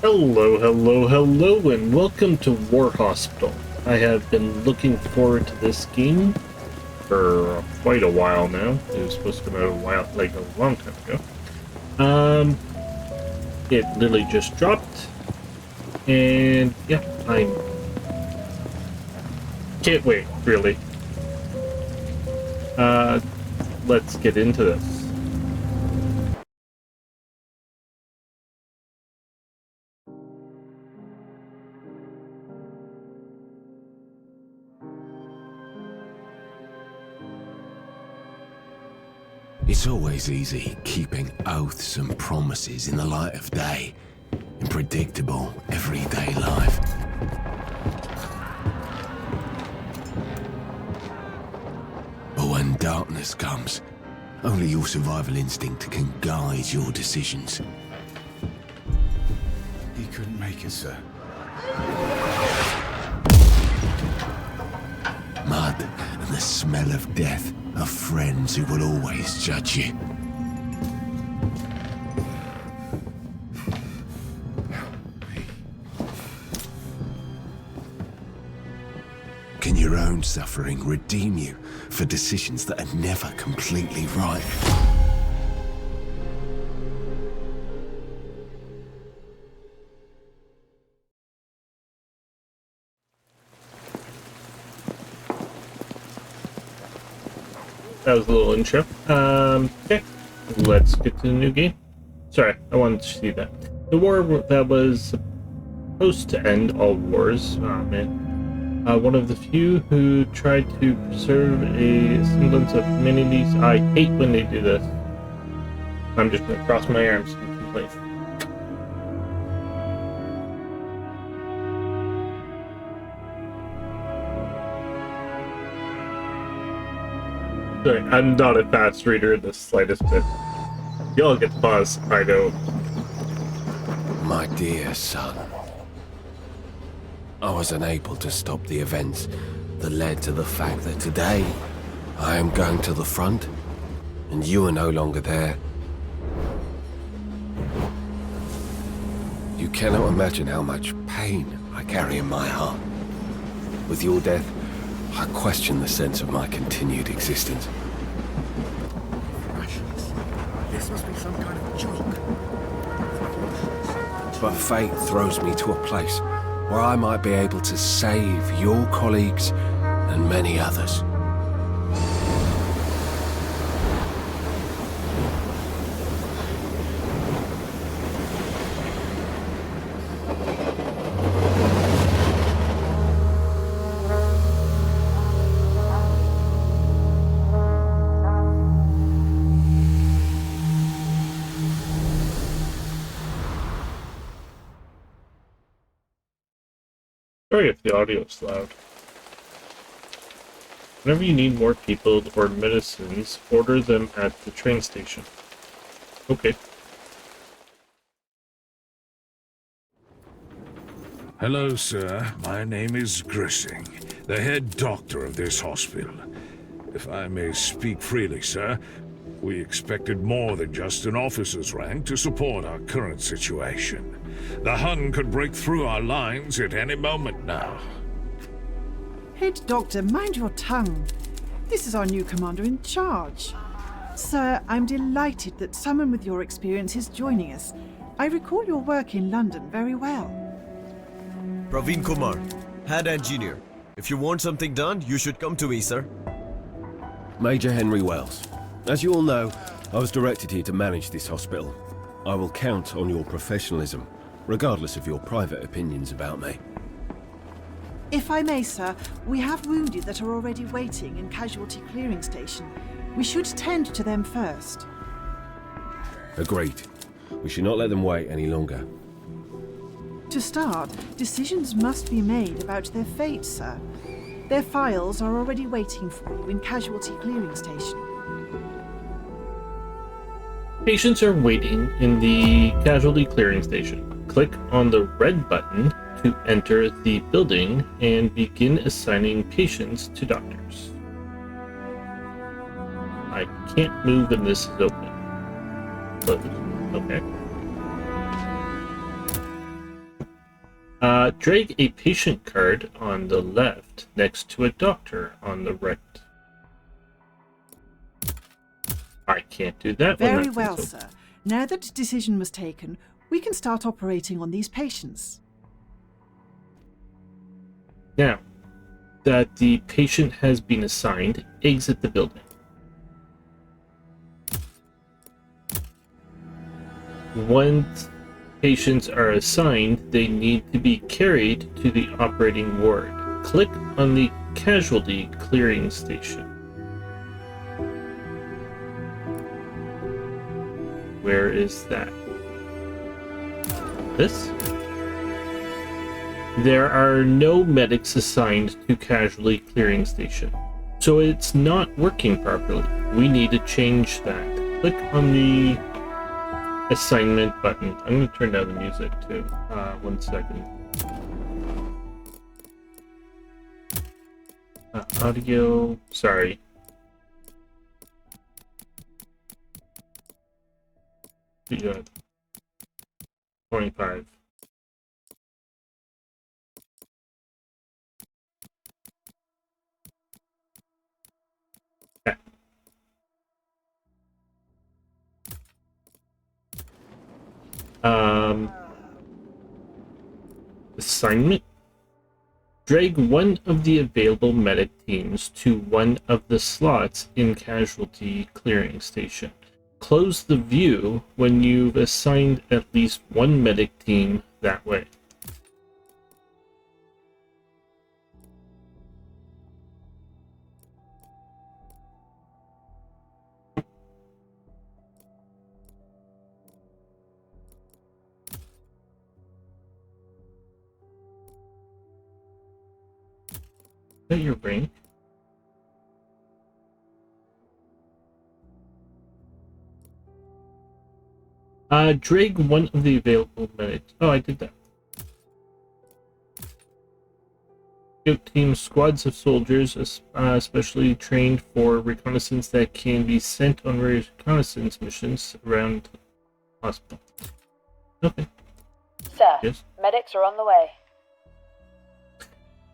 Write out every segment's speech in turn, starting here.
Hello, hello, hello, and welcome to War Hospital. I have been looking forward to this game for quite a while now. It was supposed to come out a long time ago. It literally just dropped, and yeah, I can't wait, really. Let's get into this. It's always easy keeping oaths and promises in the light of day, in predictable, everyday life. But when darkness comes, only your survival instinct can guide your decisions. He couldn't make it, sir. Mud and the smell of death are friends who will always judge you. Can your own suffering redeem you for decisions that are never completely right? That was a little intro. Okay, let's get to the new game. Sorry, I wanted to see that. The war that was supposed to end all wars. Oh man. One of the few who tried to preserve a semblance of humanities. I hate when they do this. I'm just gonna cross my arms and complain. Sorry, I'm not a fast reader in the slightest bit. Y'all get the pause, I know. My dear son, I was unable to stop the events that led to the fact that today I am going to the front and you are no longer there. You cannot imagine how much pain I carry in my heart. With your death, I question the sense of my continued existence. This must be some kind of joke. But fate throws me to a place where I might be able to save your colleagues and many others. Sorry if the audio is loud. Whenever you need more people or medicines, order them at the train station. Okay. Hello, sir. My name is Grissing, the head doctor of this hospital. If I may speak freely, sir, we expected more than just an officer's rank to support our current situation. The Hun could break through our lines at any moment now. Head Doctor, mind your tongue. This is our new commander in charge. Sir, I'm delighted that someone with your experience is joining us. I recall your work in London very well. Praveen Kumar, head engineer. If you want something done, you should come to me, sir. Major Henry Wells. As you all know, I was directed here to manage this hospital. I will count on your professionalism, regardless of your private opinions about me. If I may, sir, we have wounded that are already waiting in Casualty Clearing Station. We should tend to them first. Agreed. We should not let them wait any longer. To start, decisions must be made about their fate, sir. Their files are already waiting for you in Casualty Clearing Station. Patients are waiting in the casualty clearing station. Click on the red button to enter the building and begin assigning patients to doctors. I can't move when this is open. Close. Okay. Drag a patient card on the left next to a doctor on the right. I can't do that. Very well, sir. Now that a decision was taken, we can start operating on these patients. Now that the patient has been assigned, exit the building. Once patients are assigned, they need to be carried to the operating ward. Click on the casualty clearing station. Where is that? This? There are no medics assigned to casualty clearing station, so it's not working properly. We need to change that. Click on the assignment button. I'm going to turn down the music too. 1 second. Audio. Sorry. Yeah. 25. Okay. Assignment. Drag one of the available medic teams to one of the slots in casualty clearing station. Close the view when you've assigned at least one medic team that way. Is that your rank? Drag one of the available medics. Oh, I did that. Scout team squads of soldiers, especially trained for reconnaissance, that can be sent on reconnaissance missions around the hospital. Okay. Sir, Yes. medics are on the way.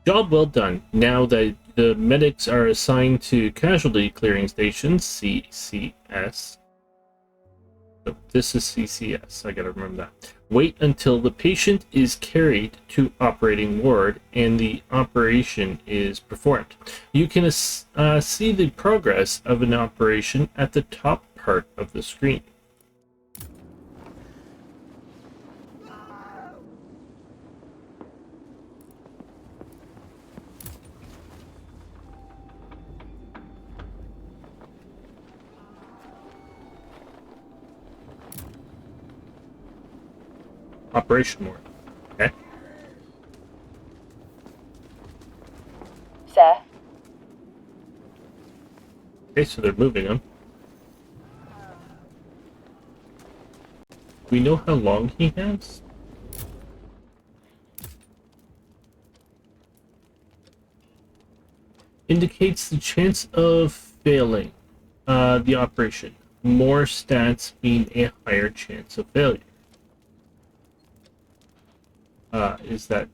Job well done. Now that the medics are assigned to casualty clearing stations, CCS. So this is CCS. I gotta remember that. Wait until the patient is carried to operating ward and the operation is performed. You can see the progress of an operation at the top part of the screen. Operation ward. Okay. Sir, Okay, so they're moving them. We know how long he has? Indicates the chance of failing the operation. More stats mean a higher chance of failure. Is that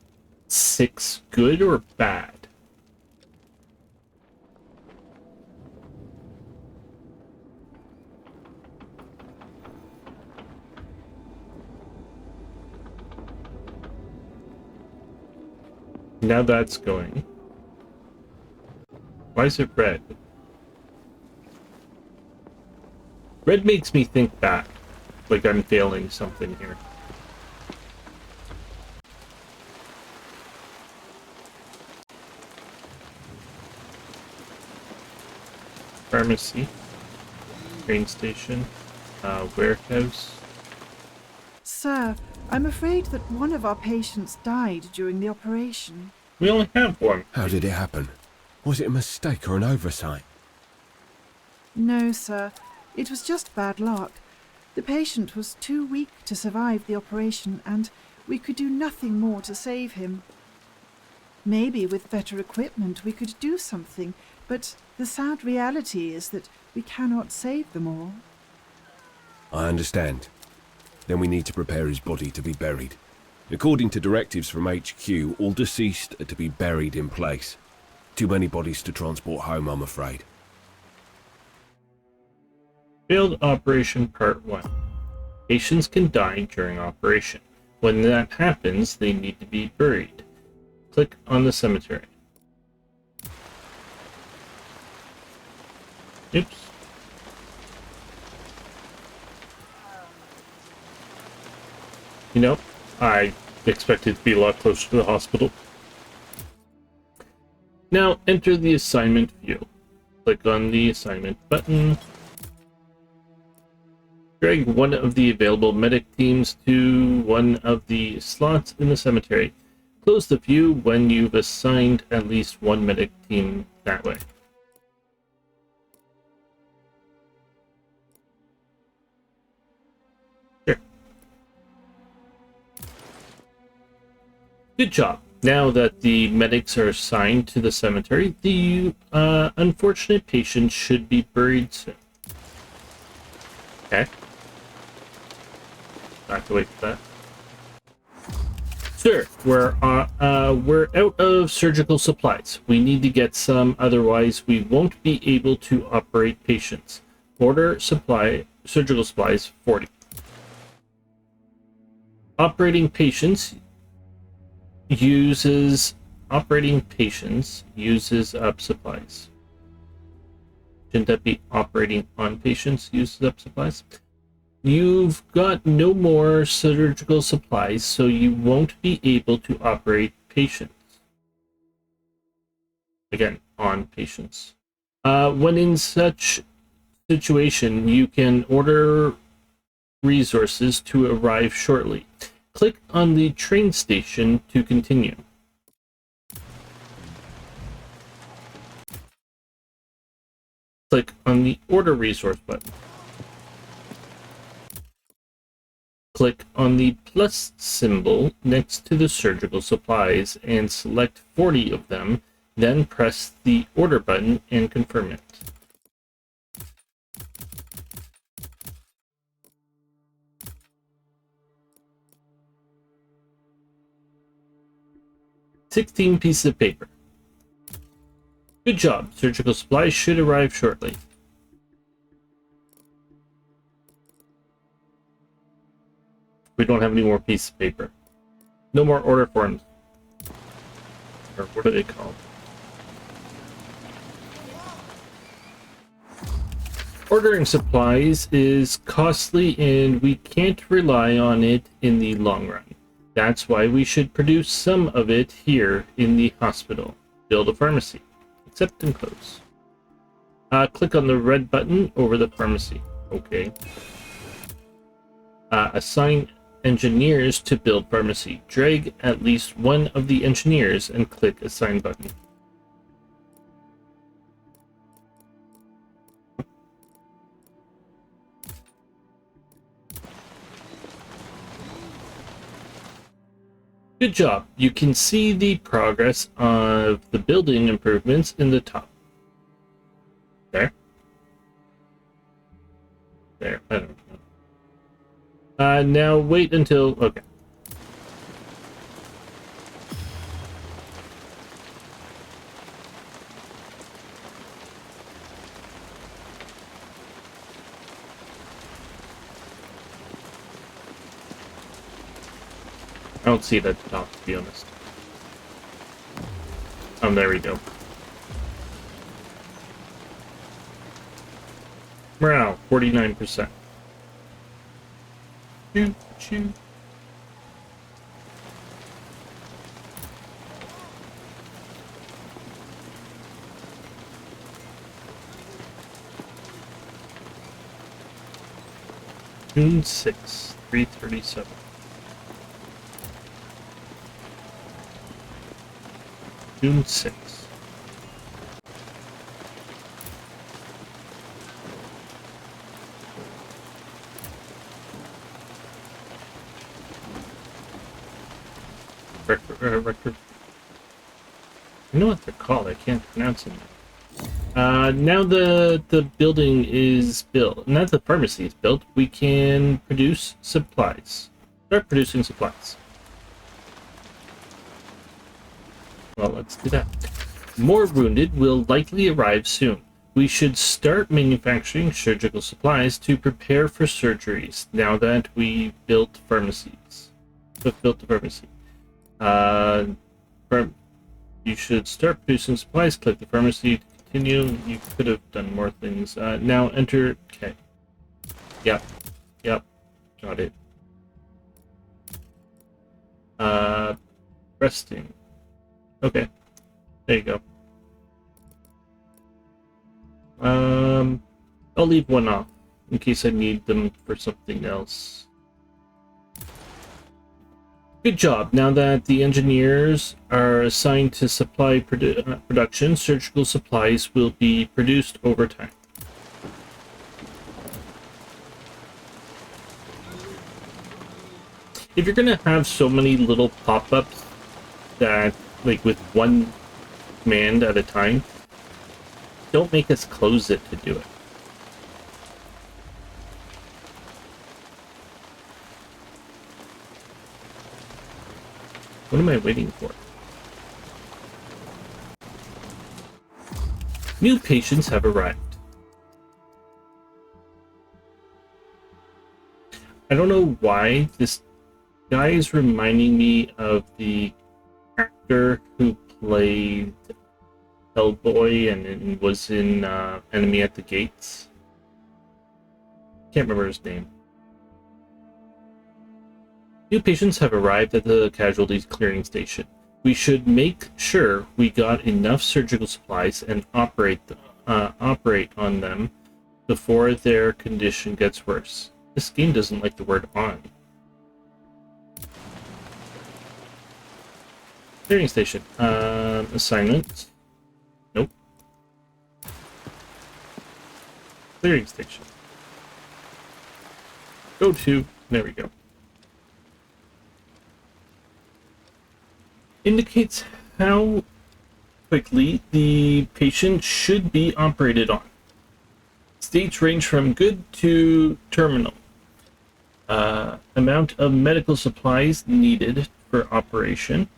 6 good or bad? Now that's going. Why is it red? Red makes me think back, like I'm failing something here. Pharmacy, train station, warehouse. Sir, I'm afraid that one of our patients died during the operation. We only have one. How did it happen? Was it a mistake or an oversight? No, sir. It was just bad luck. The patient was too weak to survive the operation, and we could do nothing more to save him. Maybe with better equipment we could do something, but the sad reality is that we cannot save them all. I understand. Then we need to prepare his body to be buried. According to directives from HQ, all deceased are to be buried in place. Too many bodies to transport home, I'm afraid. Failed Operation Part 1. Patients can die during operation. When that happens, they need to be buried. Click on the cemetery. Oops. You know, I expected to be a lot closer to the hospital. Now enter the assignment view. Click on the assignment button. Drag one of the available medic teams to one of the slots in the cemetery. Close the view when you've assigned at least one medic team that way. Sure. Good job. Now that the medics are assigned to the cemetery, the unfortunate patient should be buried soon. Okay. I have to wait for that. Sir, we're out of surgical supplies. We need to get some, otherwise we won't be able to operate patients. Order surgical supplies 40. Operating patients uses up supplies. Shouldn't that be operating on patients uses up supplies? You've got no more surgical supplies, so you won't be able to operate patients. Again, on patients. When in such situation, you can order resources to arrive shortly. Click on the train station to continue. Click on the order resource button. Click on the plus symbol next to the surgical supplies and select 40 of them, then press the order button and confirm it. $16 pieces of paper. Good job. Surgical supplies should arrive shortly. We don't have any more pieces of paper. No more order forms. Or what are they called? Ordering supplies is costly and we can't rely on it in the long run. That's why we should produce some of it here in the hospital. Build a pharmacy. Accept and close. Click on the red button over the pharmacy. Okay. Assign engineers to build pharmacy. Drag at least one of the engineers and click assign button. Good job. You can see the progress of the building improvements in the top. There. There. I don't know. Now wait until... Okay. I don't see it at the top, to be honest. There we go. Morale, 49%. Choo choo. June 6, 3:37. June 6. Record. I know what they're called. I can't pronounce them. Now the building is built. Now the pharmacy is built. We can produce supplies. Start producing supplies. Well, let's do that. More wounded will likely arrive soon. We should start manufacturing surgical supplies to prepare for surgeries now that we built pharmacies. We've built the pharmacy. You should start producing supplies. Click the pharmacy to continue. You could have done more things. Now enter. Okay. Yep. Got it. Resting. Okay. There you go. I'll leave one off in case I need them for something else. Good job. Now that the engineers are assigned to supply production, surgical supplies will be produced over time. If you're gonna have so many little pop-ups that, like, with one command at a time, don't make us close it to do it. What am I waiting for? New patients have arrived. I don't know why this guy is reminding me of the actor who played Hellboy and was in Enemy at the Gates. Can't remember his name. New patients have arrived at the casualties clearing station. We should make sure we got enough surgical supplies and operate on them before their condition gets worse. This game doesn't like the word on. Clearing station. Assignment. Nope. Clearing station. Go to. There we go. Indicates how quickly the patient should be operated on. States range from good to terminal. Amount of medical supplies needed for operation.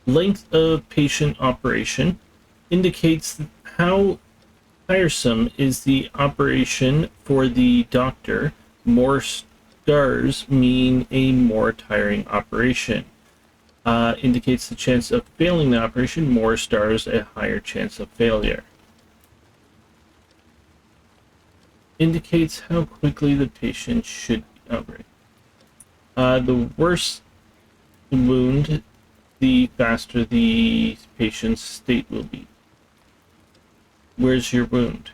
Length of patient operation indicates how tiresome is the operation for the doctor. More stars mean a more tiring operation. Indicates the chance of failing the operation. More stars, a higher chance of failure. Indicates how quickly the patient should be operated. The worse the wound, the faster the patient's state will be. Where's your wound?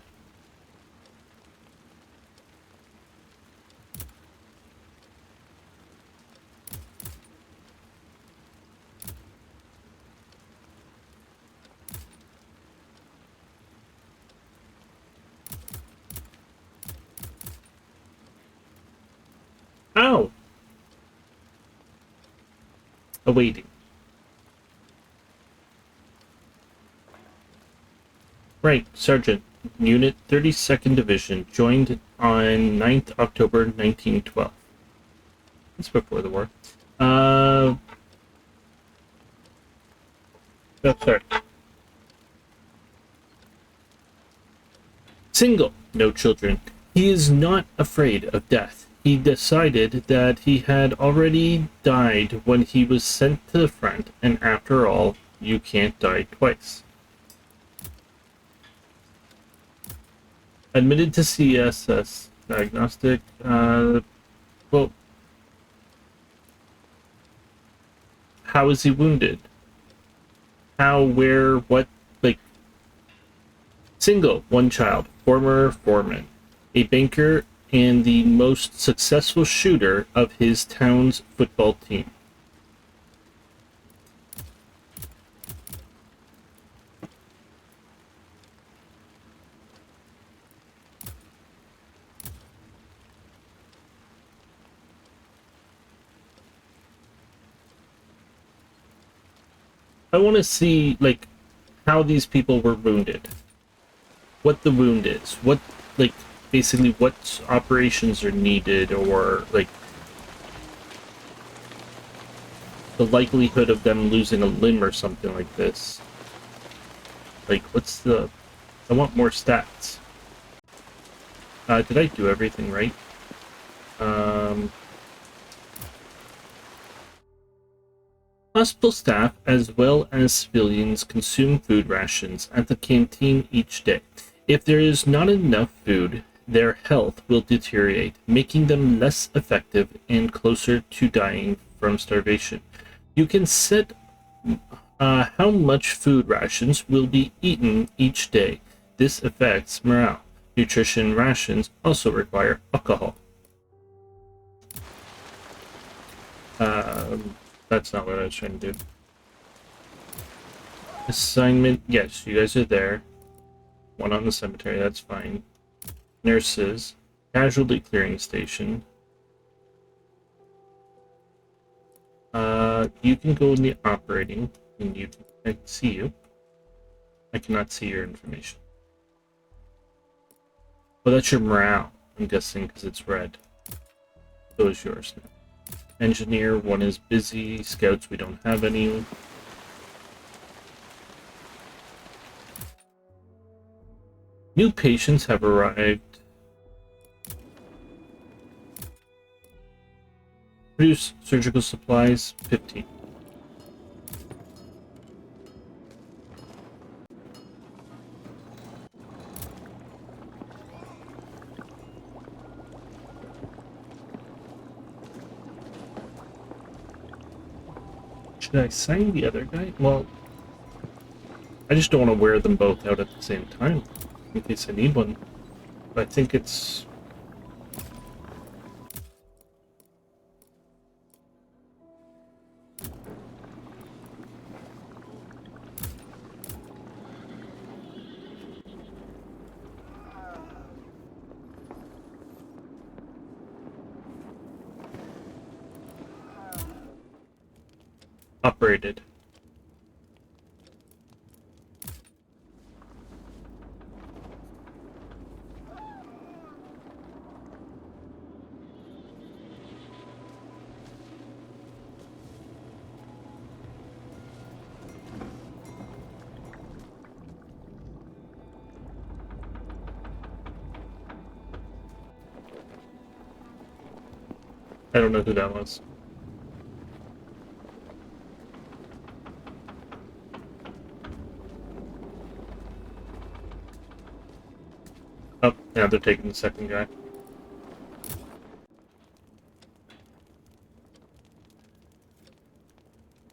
Ow! Awaiting. Right, Sergeant. Unit 32nd Division. Joined on 9th October 1912. That's before the war. Sorry. Single. No children. He is not afraid of death. He decided that he had already died when he was sent to the front, and after all, you can't die twice. Admitted to CSS diagnostic. Well, how is he wounded? How, where, what? Like, single, one child, former foreman, a banker, and the most successful shooter of his town's football team. I want to see, like, how these people were wounded. What the wound is. What, like, basically what operations are needed, or, like, the likelihood of them losing a limb or something like this. Like, what's the... I want more stats. Did I do everything right? Hospital staff, as well as civilians, consume food rations at the canteen each day. If there is not enough food, their health will deteriorate, making them less effective and closer to dying from starvation. You can set how much food rations will be eaten each day. This affects morale. Nutrition rations also require alcohol. That's not what I was trying to do. Assignment, yes, you guys are there. One on the cemetery, that's fine. Nurses, casualty clearing station. You can go in the operating, and I can see you. I cannot see your information. Well, that's your morale, I'm guessing, because it's red. So is yours now. Engineer, one is busy. Scouts, we don't have any. New patients have arrived. Produce surgical supplies, 15. Should I sign the other guy? Well, I just don't want to wear them both out at the same time, in case I need one. But I think it's... operated. I don't know who that was. Oh, now they're taking the second guy.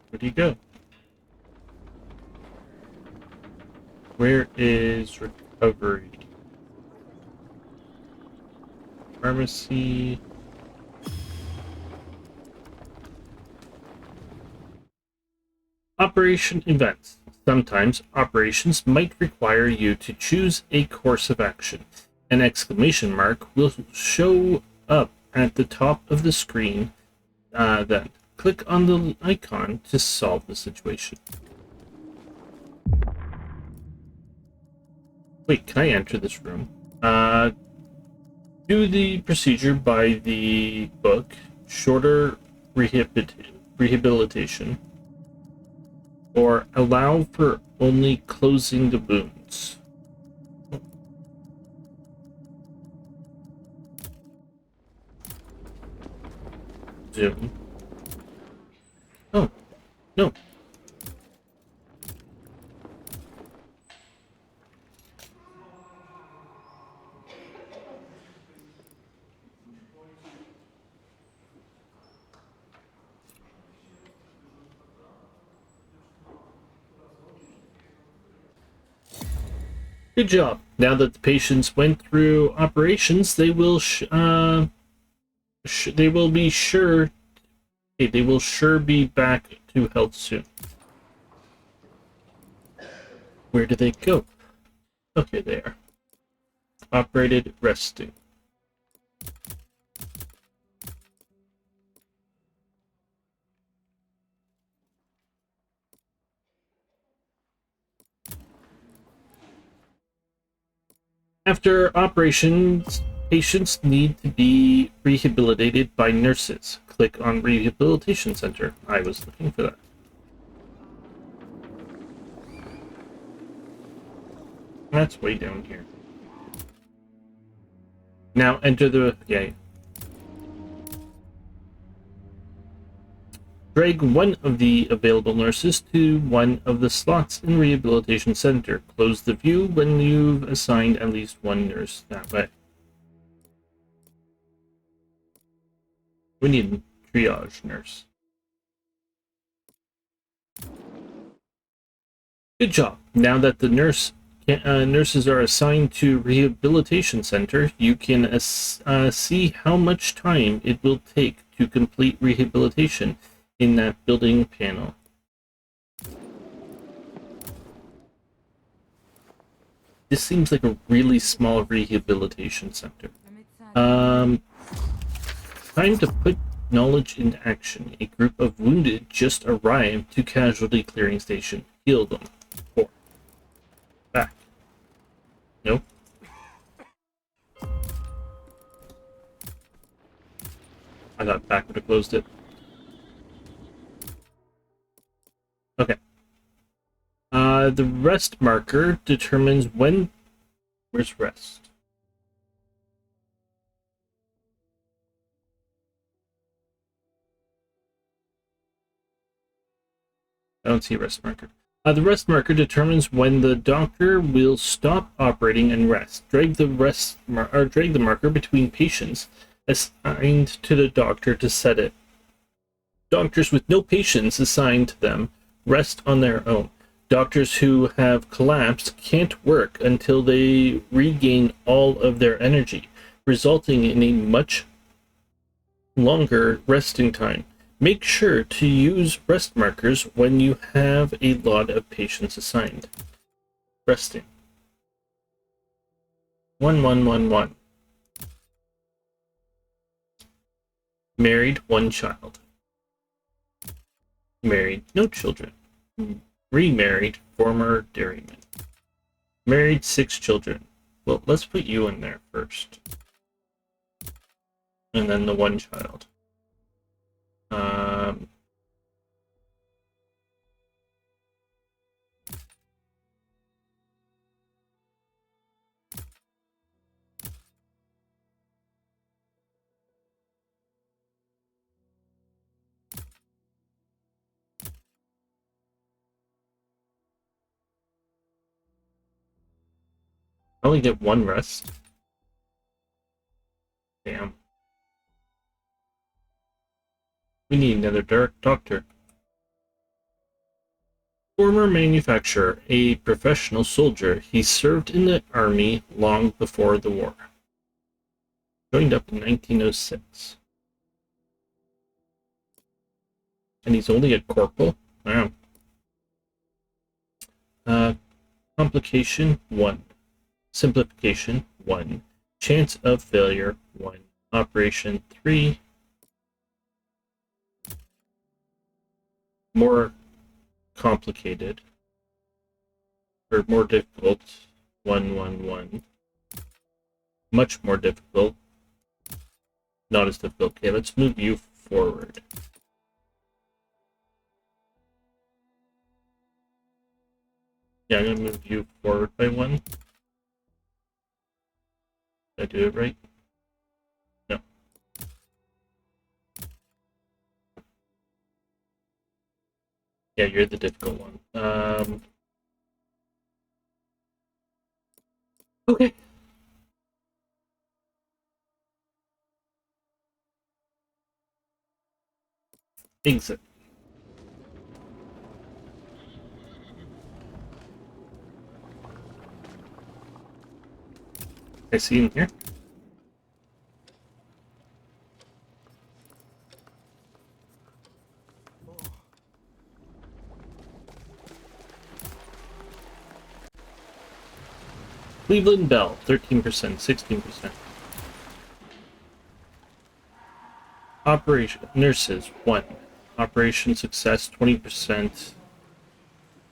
Where'd he go? Where is recovery? Pharmacy. Operation events. Sometimes operations might require you to choose a course of action. An exclamation mark will show up at the top of the screen. Then click on the icon to solve the situation. Wait, can I enter this room? Do the procedure by the book. Shorter rehabilitation. Or allow for only closing the wounds. Zoom. Oh, no. Good job. Now that the patients went through operations, they will they will sure be back to health soon. Where do they go? Okay, they are. Operated, resting. After operations, patients need to be rehabilitated by nurses. click on Rehabilitation Center. I was looking for that. That's way down here. Now enter the... yeah. Drag one of the available nurses to one of the slots in Rehabilitation Center. Close the view when you've assigned at least one nurse that way. We need a triage nurse. Good job. Now that the nurses are assigned to Rehabilitation Center, you can see how much time it will take to complete rehabilitation in that building panel. This seems like a really small rehabilitation center. Time to put knowledge into action. A group of wounded just arrived to casualty clearing station. Heal them. 4. Back. Nope. I thought back would have closed it. Okay. The rest marker determines when... Where's rest? I don't see a rest marker. The rest marker determines when the doctor will stop operating and rest. Drag the marker between patients assigned to the doctor to set it. Doctors with no patients assigned to them rest on their own. Doctors who have collapsed can't work until they regain all of their energy, resulting in a much longer resting time. Make sure to use rest markers when you have a lot of patients assigned. Resting. 1111. Married, 1 child. Married, no children. Remarried, former dairyman. Married, 6 children. Well, let's put you in there first. And then the 1 child. I only get 1 rest. Damn. We need another doctor. Former manufacturer, a professional soldier. He served in the army long before the war. Joined up in 1906. And he's only a corporal? Wow. Complication 1. Simplification 1. Chance of failure 1. Operation 3. More complicated. Or more difficult 111. Much more difficult. Not as difficult. Okay, let's move you forward. Yeah, I'm gonna move you forward by 1. Did I do it right? No. Yeah, you're the difficult one. Okay. Exit. I see him here. Cleveland Bell, 13%, 16%. Operation Nurses, 1. Operation Success, 20%.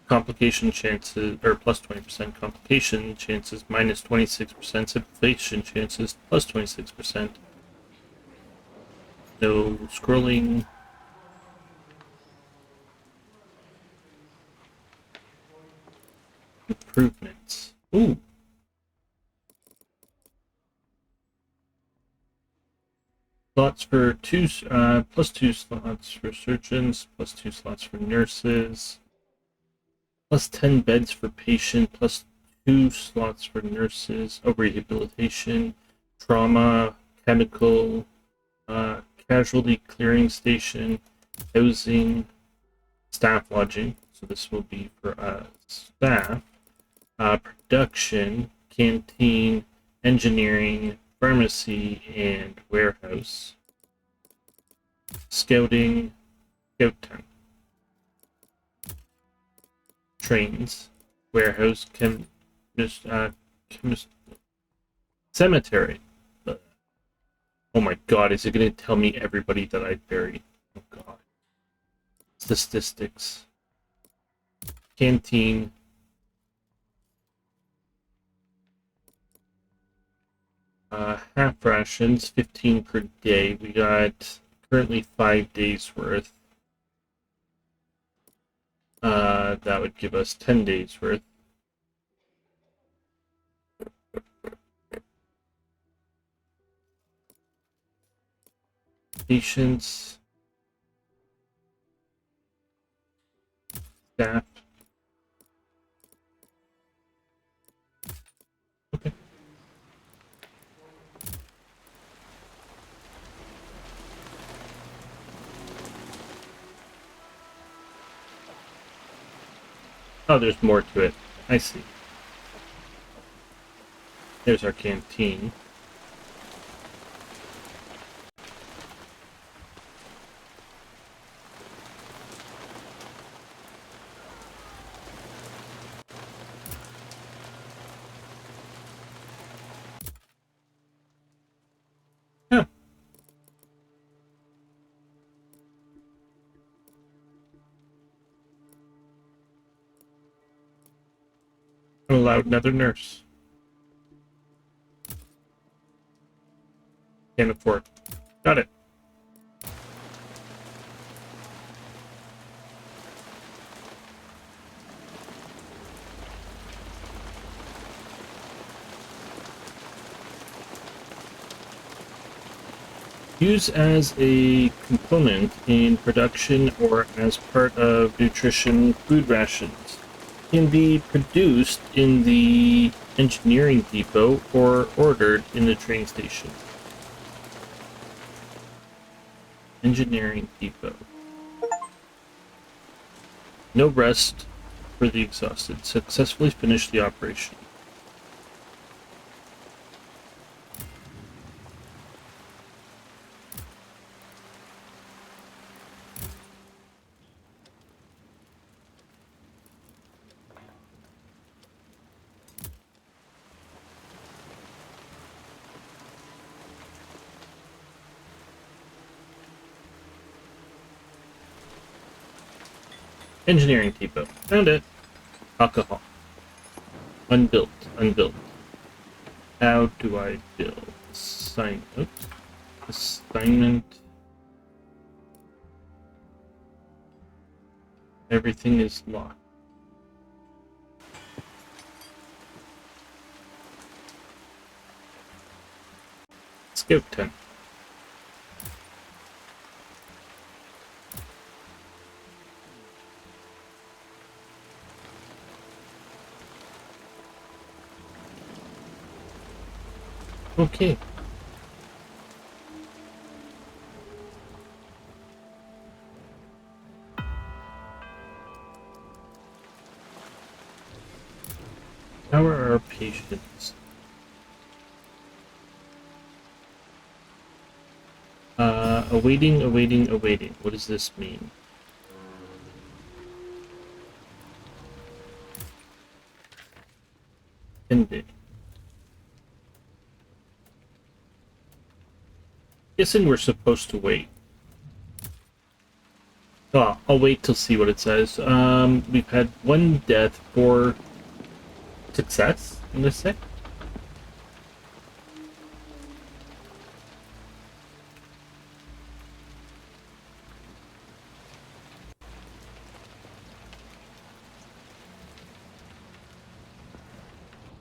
Complication chances, or plus 20%. Complication chances, minus 26%. Simplification chances, plus 26%. No scrolling. Improvements. Ooh. Slots for plus 2 slots for surgeons, plus 2 slots for nurses, plus 10 beds for patient, plus 2 slots for nurses, rehabilitation, trauma, chemical, casualty clearing station, housing, staff lodging. So this will be for staff, production, canteen, engineering, pharmacy, and warehouse. Scouting, scout tent. Trains, warehouse, cemetery. Oh my god, is it going to tell me everybody that I buried? Oh god. Statistics. Canteen. Half rations, 15 per day. We got currently 5 days worth. That would give us 10 days worth. Patients. Staff. Okay. Oh, there's more to it. I see. There's our canteen. Yeah. Allowed another nurse. Can't afford. Got it. Use as a component in production or as part of nutrition food rations. Can be produced in the engineering depot or ordered in the train station. Engineering depot. No rest for the exhausted. Successfully finished the operation. Engineering depot. Found it. Alcohol. Unbuilt. Unbuilt. How do I build? Assignment. Everything is locked. Scout tent. Okay. How are our patients? Awaiting. What does this mean? Ended. Guessing we're supposed to wait. Well, I'll wait till see what it says. We've had 1 death, 4 success, I'm gonna say.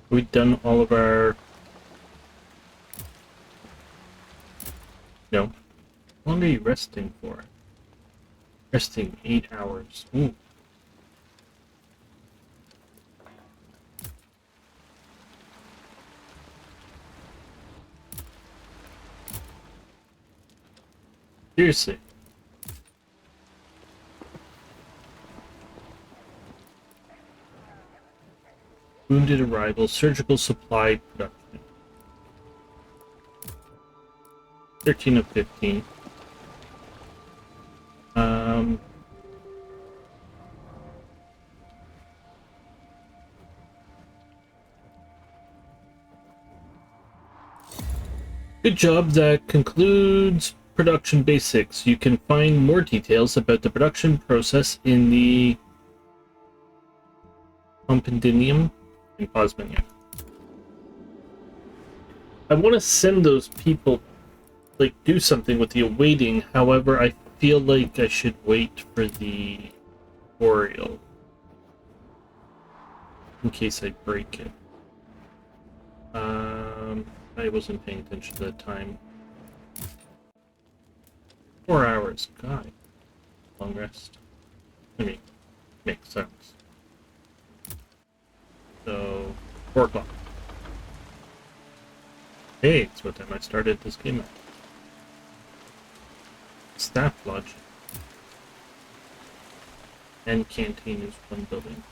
We've done all of our... No. How long are you resting for? Resting 8 hours. Ooh. Seriously. Wounded arrival, surgical supply production. 13 of 15. Good job. That concludes production basics. You can find more details about the production process in the compendium in Osmania. I want to send those people, like, do something with the awaiting. However, I feel like I should wait for the tutorial in case I break it. I wasn't paying attention to the time. 4 hours. God. Long rest. I mean, makes sense. So, 4 o'clock. Hey, it's what time I started this game at. Staff lodge. And canteen is one building.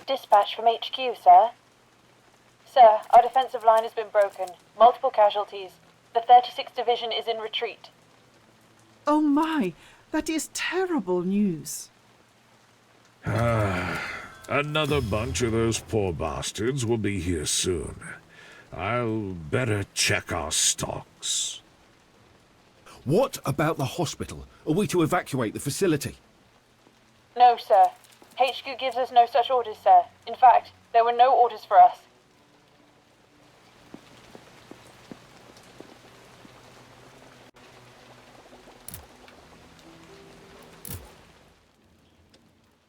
Dispatch from HQ, sir. Sir, our defensive line has been broken. Multiple casualties. The 36th Division is in retreat. Oh my, that is terrible news. Another bunch of those poor bastards will be here soon. I'll better check our stocks. What about the hospital? Are we to evacuate the facility? No, sir. HQ gives us no such orders, sir. In fact, there were no orders for us.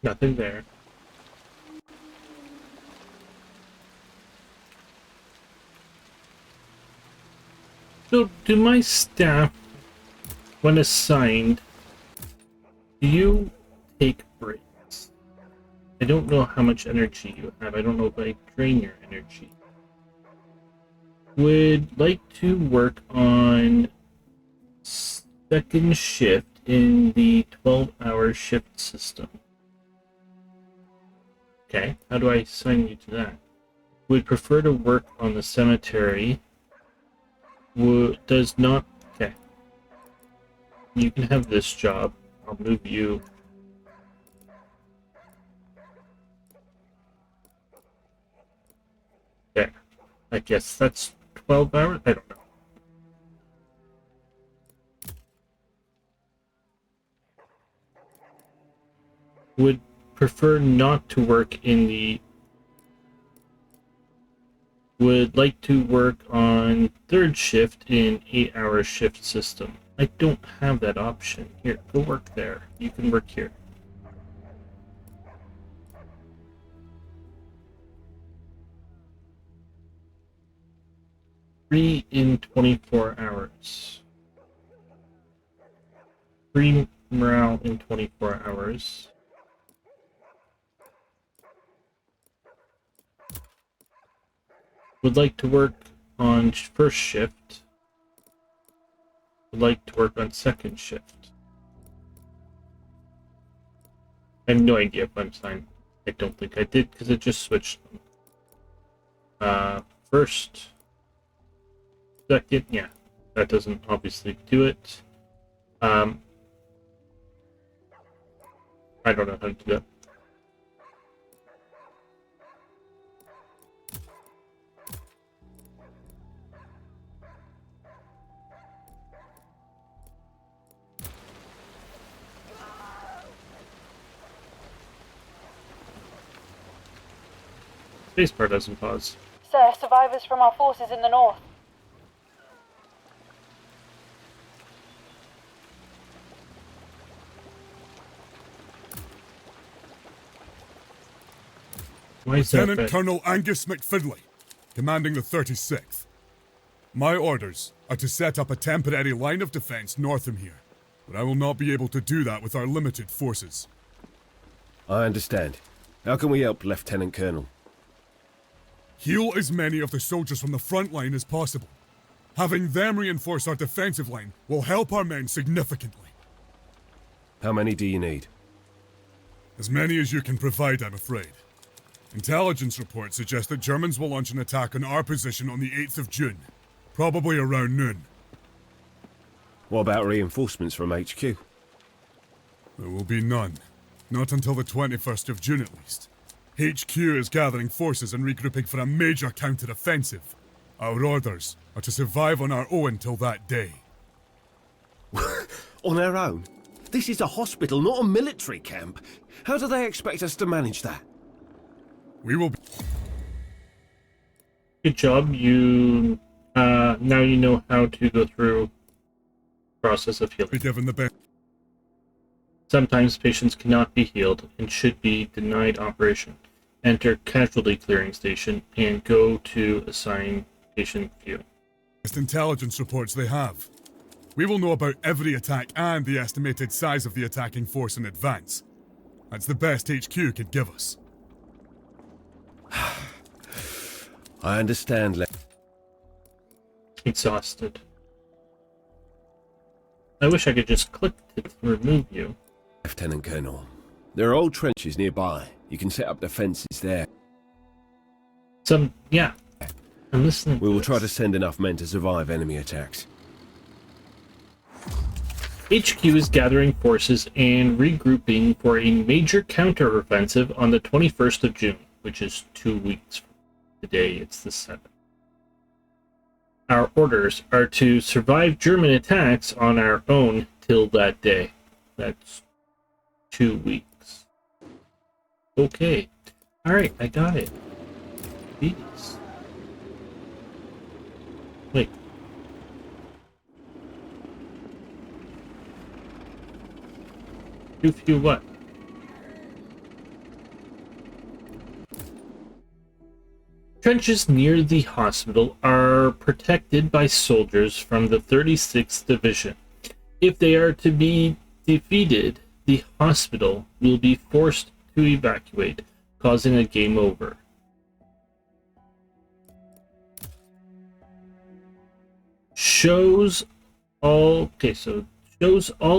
Nothing there. So, do my staff, when assigned, do you take breaks? I don't know how much energy you have. I don't know if I drain your energy. Would like to work on second shift in the 12-hour shift system. Okay, how do I assign you to that? Would prefer to work on the cemetery. Does not... Okay. You can have this job. I'll move you. There. I guess that's 12 hours? I don't know. Would prefer not to work in the... Would like to work on third shift in 8-hour shift system. I don't have that option. Here, go work there. You can work here. Three in 24 hours. 3 morale in 24 hours. Would like to work on first shift. Would like to work on second shift. I have no idea if I'm signed. I don't think I did because it just switched them. First, second, yeah, that doesn't obviously do it. I don't know how to do that. Spacebar doesn't pause. Sir, sir. Survivors from our forces in the north. Why is that Lieutenant bad? Colonel Angus McFidley, commanding the 36th. My orders are to set up a temporary line of defense north from here, but I will not be able to do that with our limited forces. I understand. How can we help, Lieutenant Colonel? Heal as many of the soldiers from the front line as possible. Having them reinforce our defensive line will help our men significantly. How many do you need? As many as you can provide, I'm afraid. Intelligence reports suggest that Germans will launch an attack on our position on the 8th of June, probably around noon. What about reinforcements from HQ? There will be none. Not until the 21st of June at least. HQ is gathering forces and regrouping for a major counter-offensive. Our orders are to survive on our own till that day. On our own? This is a hospital, not a military camp. How do they expect us to manage that? We will be... Good job. You now you know how to go through the process of healing. given the best. Sometimes patients cannot be healed and should be denied operation. Enter casualty clearing station and go to assign patient view. Best intelligence reports they have. We will know about every attack and the estimated size of the attacking force in advance. That's the best HQ could give us. I understand, Exhausted. I wish I could just click to remove you. Lieutenant Colonel. There are old trenches nearby. You can set up defenses there. Yeah. I'm listening. We will try to send enough men to survive enemy attacks. HQ is gathering forces and regrouping for a major counter-offensive on the 21st of June, which is 2 weeks from today. It's the 7th. Our orders are to survive German attacks on our own till that day. That's 2 weeks. Okay. Alright, I got it. Jeez. Wait. Too few what? Trenches near the hospital are protected by soldiers from the 36th Division. If they are to be defeated, the hospital will be forced to evacuate, causing a game over. Shows all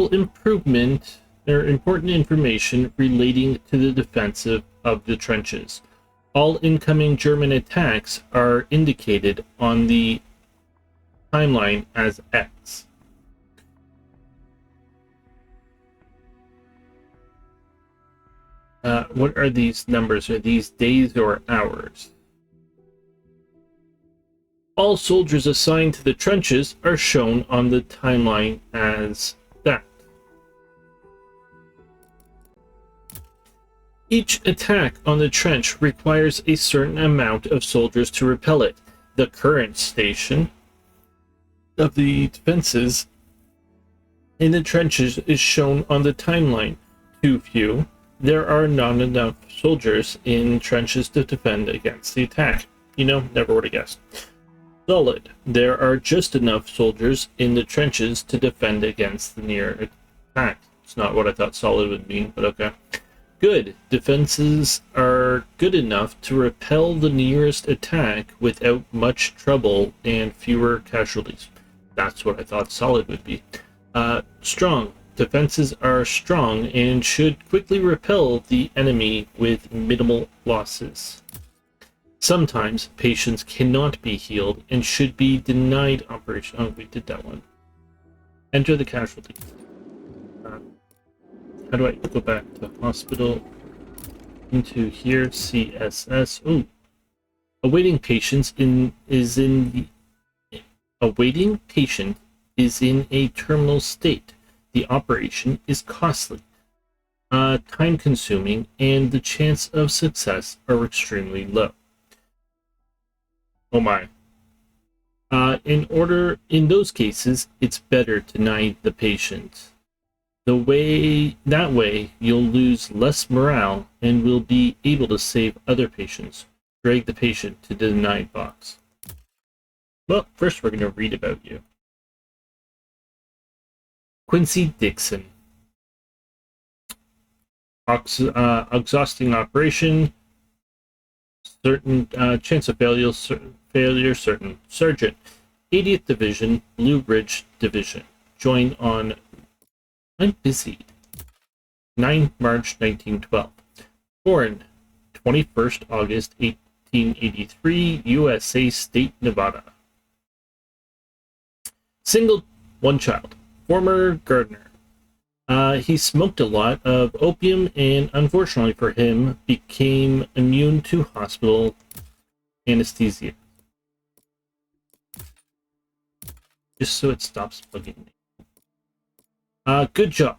important information relating to the defensive of the trenches. All incoming German attacks are indicated on the timeline as X. What are these numbers? Are these days or hours? All soldiers assigned to the trenches are shown on the timeline as that. Each attack on the trench requires a certain amount of soldiers to repel it. The current station of the defenses in the trenches is shown on the timeline. Too few. There are not enough soldiers in trenches to defend against the attack. You know, never would have guessed. Solid. There are just enough soldiers in the trenches to defend against the near attack. It's not what I thought solid would mean, but okay. Good. Defenses are good enough to repel the nearest attack without much trouble and fewer casualties. That's what I thought solid would be. Strong. Defenses are strong and should quickly repel the enemy with minimal losses. Sometimes patients cannot be healed and should be denied operation. Oh, we did that one. Enter the casualty. How do I go back to the hospital? Into here, CSS. Oh, awaiting patient is in a terminal state. The operation is costly, time-consuming, and the chance of success are extremely low. Oh my. In those cases, it's better to deny the patient. That way, you'll lose less morale and will be able to save other patients. Drag the patient to the denied box. Well, first we're going to read about you. Quincy Dixon. Exhausting operation. Certain chance of failure, certain. Sergeant, 80th Division, Blue Ridge Division. Join on I'm busy. 9 March 1912. Born 21st August 1883, USA State, Nevada. Single, one child. Former gardener. He smoked a lot of opium and, unfortunately for him, became immune to hospital anesthesia. Just so it stops bugging me. Good job.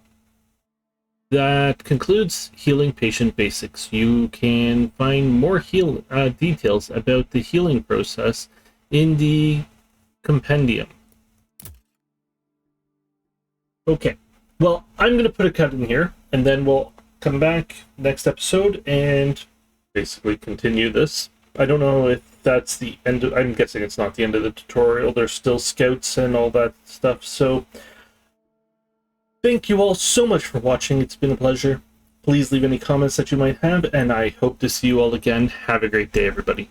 That concludes Healing Patient Basics. You can find more details about the healing process in the compendium. Okay. Well, I'm going to put a cut in here, and then we'll come back next episode and basically continue this. I don't know if that's the end of... I'm guessing it's not the end of the tutorial. There's still scouts and all that stuff, so... Thank you all so much for watching. It's been a pleasure. Please leave any comments that you might have, and I hope to see you all again. Have a great day, everybody.